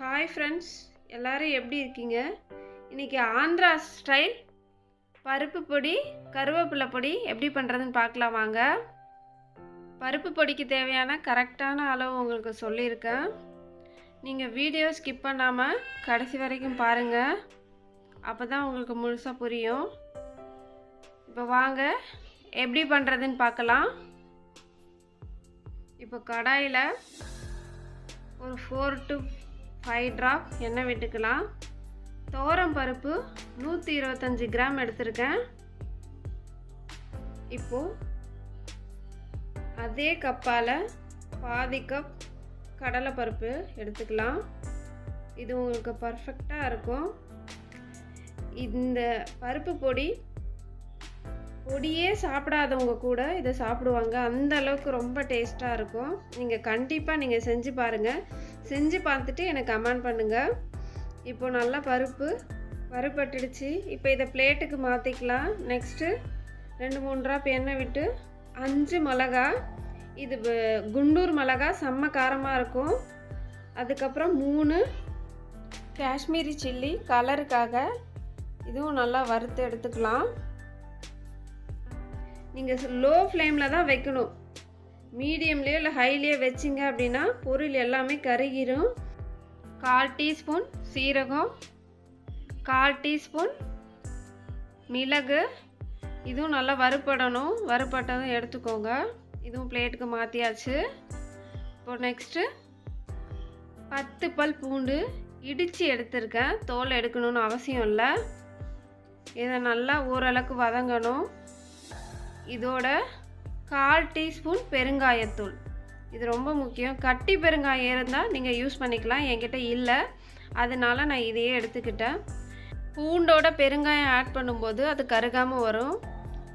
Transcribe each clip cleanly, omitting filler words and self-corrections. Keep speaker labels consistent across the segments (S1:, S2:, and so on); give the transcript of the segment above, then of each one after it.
S1: Hi friends, எல்லோரும் எப்படி இருக்கீங்க? இன்றைக்கி ஆந்திரா ஸ்டைல் பருப்பு பொடி கருவேப்பிலை பொடி எப்படி பண்ணுறதுன்னு பார்க்கலாம் வாங்க. பருப்பு பொடிக்கு தேவையான கரெக்டான அளவு உங்களுக்கு சொல்லியிருக்கேன். நீங்கள் வீடியோ ஸ்கிப் பண்ணாமல் கடைசி வரைக்கும் பாருங்கள், அப்போ தான் உங்களுக்கு முழுசாக புரியும். இப்போ வாங்க எப்படி பண்ணுறதுன்னு பார்க்கலாம். இப்போ கடாயில் ஒரு 4 to 5 drop எண்ணெய் விட்டுக்கலாம். துவரம் பருப்பு 125 கிராம் எடுத்திருக்கேன். இப்போது அதே கப்பால் பாதி கப் கடலைப்பருப்பு எடுத்துக்கலாம். இது உங்களுக்கு பர்ஃபெக்டாக இருக்கும். இந்த பருப்பு பொடியே சாப்பிடாதவங்க கூட இதை சாப்பிடுவாங்க, அந்த அளவுக்கு ரொம்ப டேஸ்ட்டாக இருக்கும். நீங்கள் கண்டிப்பாக நீங்கள் செஞ்சு பாருங்கள். செஞ்சு பார்த்துட்டு எனக்கு கமெண்ட் பண்ணுங்கள். இப்போது நல்லா பருப்பட்டுடுச்சு. இப்போ இதை பிளேட்டுக்கு மாற்றிக்கலாம். நெக்ஸ்ட்டு 2-3 ட்ராப் எண்ணெய் விட்டு 5 மிளகா, இது குண்டூர் மிளகா, செம்ம காரமாக இருக்கும். அதுக்கப்புறம் 3 காஷ்மீரி சில்லி கலருக்காக, இதுவும் நல்லா வறுத்து எடுத்துக்கலாம். நீங்கள் லோ ஃப்ளேமில் தான் வைக்கணும். மீடியம்லேயோ இல்லை ஹைலேயோ வச்சிங்க அப்படின்னா பொருள் எல்லாமே கருகிரும். 1/4 டீஸ்பூன் சீரகம், 1/4 டீஸ்பூன் மிளகு, இதுவும் நல்லா வறுப்படணும். வறுப்பட்டதும் எடுத்துக்கோங்க. இதுவும் பிளேட்டுக்கு மாற்றியாச்சு. இப்போ நெக்ஸ்ட்டு 10 பல் பூண்டு இடித்து எடுத்துருக்கேன். தோல் எடுக்கணும்னு அவசியம் இல்லை. இதை நல்லா ஓரளவுக்கு வதங்கணும். இதோட 1/4 டீஸ்பூன் பெருங்காயத்தூள், இது ரொம்ப முக்கியம். கட்டி பெருங்காயம் இருந்தால் நீங்கள் யூஸ் பண்ணிக்கலாம், என்கிட்ட இல்லை, அதனால நான் இதையே எடுத்துக்கிட்டேன். பூண்டோட பெருங்காயம் ஆட் பண்ணும்போது அது கருகாமல் வரும்.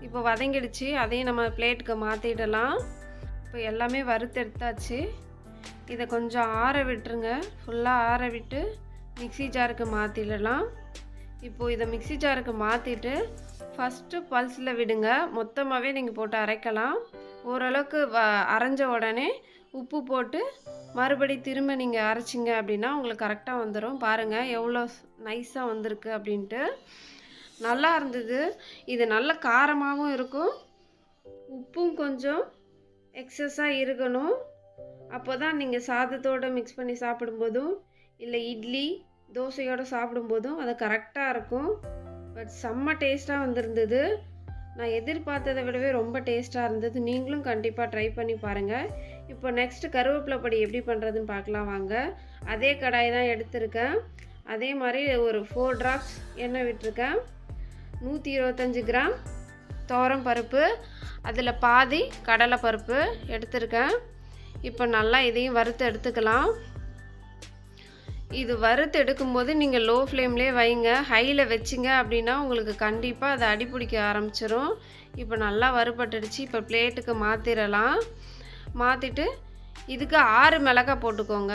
S1: இப்போ வதங்கிடுச்சு, அதையும் நம்ம பிளேட்டுக்கு மாற்றிடலாம். இப்போ எல்லாமே வறுத்து எடுத்தாச்சு. இதை கொஞ்சம் ஆற விட்டுருங்க. ஃபுல்லாக ஆற விட்டு மிக்ஸி ஜாருக்கு மாற்றிடலாம். இப்போது இதை மிக்ஸி ஜாருக்கு மாற்றிட்டு ஃபஸ்ட்டு பல்ஸில் விடுங்க. மொத்தமாகவே நீங்கள் போட்டு அரைக்கலாம். ஓரளவுக்கு அரைஞ்ச உடனே உப்பு போட்டு மறுபடி திரும்ப நீங்கள் அரைச்சிங்க அப்படின்னா உங்களுக்கு கரெக்டாக வந்துடும். பாருங்கள் எவ்வளோ நைஸாக வந்திருக்கு அப்படின்ட்டு. நல்லா இருந்தது. இது நல்ல காரமாகவும் இருக்கும். உப்பும் கொஞ்சம் எக்ஸஸாக இருக்கணும். அப்போ தான் நீங்கள் சாதத்தோடு மிக்ஸ் பண்ணி சாப்பிடும்போதும் இல்லை இட்லி தோசையோடு சாப்பிடும்போதும் அது கரெக்டாக இருக்கும். பட் செம்ம டேஸ்ட்டாக வந்திருந்தது. நான் எதிர்பார்த்ததை விடவே ரொம்ப டேஸ்ட்டாக இருந்தது. நீங்களும் கண்டிப்பாக ட்ரை பண்ணி பாருங்கள். இப்போ நெக்ஸ்ட்டு கருவேப்பிலை பொடி எப்படி பண்ணுறதுன்னு பார்க்கலாம் வாங்க. அதே கடாய் தான் எடுத்திருக்கேன். அதே மாதிரி ஒரு 4 ட்ராப்ஸ் எண்ணெய் விட்டுருக்கேன். 125 கிராம் துவரம் பருப்பு, அதில் பாதி கடலை பருப்பு எடுத்திருக்கேன். இப்போ நல்லா இதையும் வறுத்து எடுத்துக்கலாம். இது வறுத்து எடுக்கும்போது நீங்கள் லோ ஃப்ளேம்லேயே வைங்க. ஹையில் வச்சிங்க அப்படின்னா உங்களுக்கு கண்டிப்பாக அதை அடிப்பிடிக்க ஆரம்பிச்சிடும். இப்போ நல்லா வறுபட்டுடுச்சு. இப்போ பிளேட்டுக்கு மாற்றிடலாம். மாற்றிட்டு இதுக்கு 6 மிளகாய் போட்டுக்கோங்க.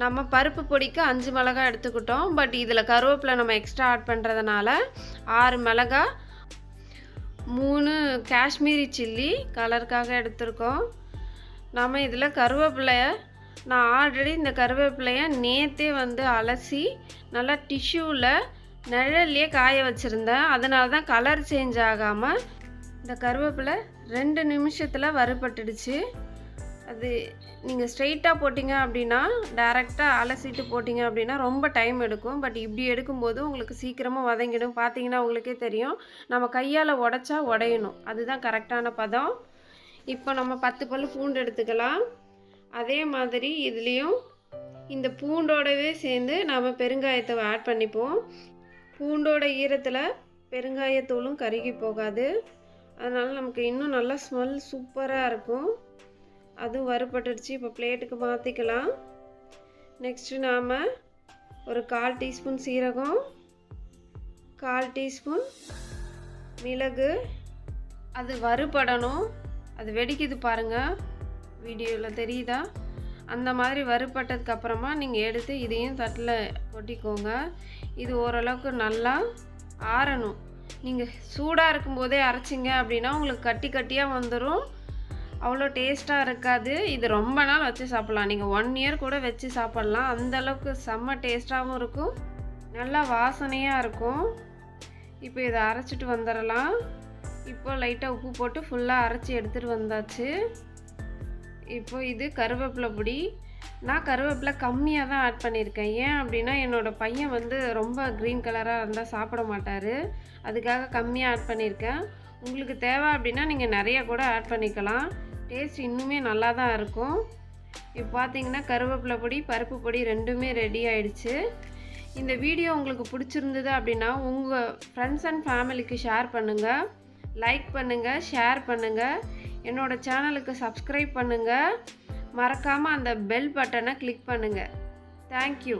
S1: நம்ம பருப்பு பொடிக்கு 5 மிளகாய் எடுத்துக்கிட்டோம். பட் இதில் கருவேப்பிலை நம்ம எக்ஸ்ட்ரா ஆட் பண்ணுறதுனால 6 மிளகாய், 3 காஷ்மீரி சில்லி கலருக்காக எடுத்திருக்கோம். நம்ம இதில் கருவேப்பிலையை, நான் ஆல்ரெடி இந்த கருவேப்பிலையை நேற்றே அலசி நல்லா டிஷ்யூவில் நிழல்லையே காய வச்சுருந்தேன். அதனால தான் கலர் சேஞ்ச் ஆகாமல் இந்த கருவேப்பிலை 2 நிமிஷத்தில் வறுபட்டுடுச்சு. அது நீங்கள் ஸ்ட்ரெயிட்டாக போட்டிங்க அப்படின்னா, டைரெக்டாக அலசிட்டு போட்டிங்க அப்படின்னா ரொம்ப டைம் எடுக்கும். பட் இப்படி எடுக்கும்போது உங்களுக்கு சீக்கிரமாக வதங்கிடும். பார்த்தீங்கன்னா உங்களுக்கே தெரியும், நம்ம கையால் உடைச்சா உடையணும். அதுதான் கரெக்டான பதம். இப்போ நம்ம 10 பல் பூண்டு எடுத்துக்கலாம். அதே மாதிரி இதுலேயும் இந்த பூண்டோடவே சேர்ந்து நம்ம பெருங்காயத்தை ஆட் பண்ணிப்போம். பூண்டோட ஈரத்தில் பெருங்காயத்தூளும் கருகி போகாது. அதனால் நமக்கு இன்னும் நல்லா ஸ்மெல் சூப்பராக இருக்கும். அதுவும் வறுபட்டுடுச்சு. இப்போ பிளேட்டுக்கு மாற்றிக்கலாம். நெக்ஸ்ட்டு நாம் ஒரு 1/4 டீஸ்பூன் சீரகம், 1/4 டீஸ்பூன் மிளகு, அது வறுபடணும். அது வெடிக்குது பாருங்கள், வீடியோவில் தெரியுதா? அந்த மாதிரி வறுபட்டதுக்கு அப்புறமா நீங்கள் எடுத்து இதையும் தட்டில் கொட்டிக்கோங்க. இது ஓரளவுக்கு நல்லா ஆறணும். நீங்கள் சூடாக இருக்கும்போதே அரைச்சிங்க அப்படின்னா உங்களுக்கு கட்டி கட்டியாக வந்துடும். அவ்வளோ டேஸ்ட்டாக இருக்காது. இது ரொம்ப நாள் வச்சு சாப்பிட்லாம். நீங்கள் 1 இயர் கூட வச்சு சாப்பிட்லாம். அந்தளவுக்கு செம்ம டேஸ்ட்டாகவும் இருக்கும், நல்லா வாசனையாக இருக்கும். இப்போ இதை அரைச்சிட்டு வந்துடலாம். இப்போ லைட்டாக உப்பு போட்டு ஃபுல்லாக அரைச்சி எடுத்துகிட்டு வந்தாச்சு. இப்போ இது கருவேப்பிலை பொடி. நான் கருவேப்பிலை கம்மியாக தான் ஆட் பண்ணியிருக்கேன். ஏன் அப்படின்னா என்னோடய பையன் வந்து ரொம்ப க்ரீன் கலராக இருந்தால் சாப்பிட மாட்டார். அதுக்காக கம்மியாக ஆட் பண்ணியிருக்கேன். உங்களுக்கு தேவை அப்படின்னா நீங்கள் நிறையா கூட ஆட் பண்ணிக்கலாம். டேஸ்ட் இன்னுமே நல்லா தான் இருக்கும். இப்போ பார்த்தீங்கன்னா கருவேப்பிலை பொடி, பருப்பு பொடி ரெண்டுமே ரெடி ஆயிடுச்சு. இந்த வீடியோ உங்களுக்கு பிடிச்சிருந்தது அப்படின்னா உங்கள் ஃப்ரெண்ட்ஸ் அண்ட் ஃபேமிலிக்கு ஷேர் பண்ணுங்கள், லைக் பண்ணுங்கள், ஷேர் பண்ணுங்கள். என்னோடய சேனலுக்கு சப்ஸ்கிரைப் பண்ணுங்கள். மறக்காமல் அந்த பெல் பட்டனை கிளிக் பண்ணுங்கள். தேங்க்யூ.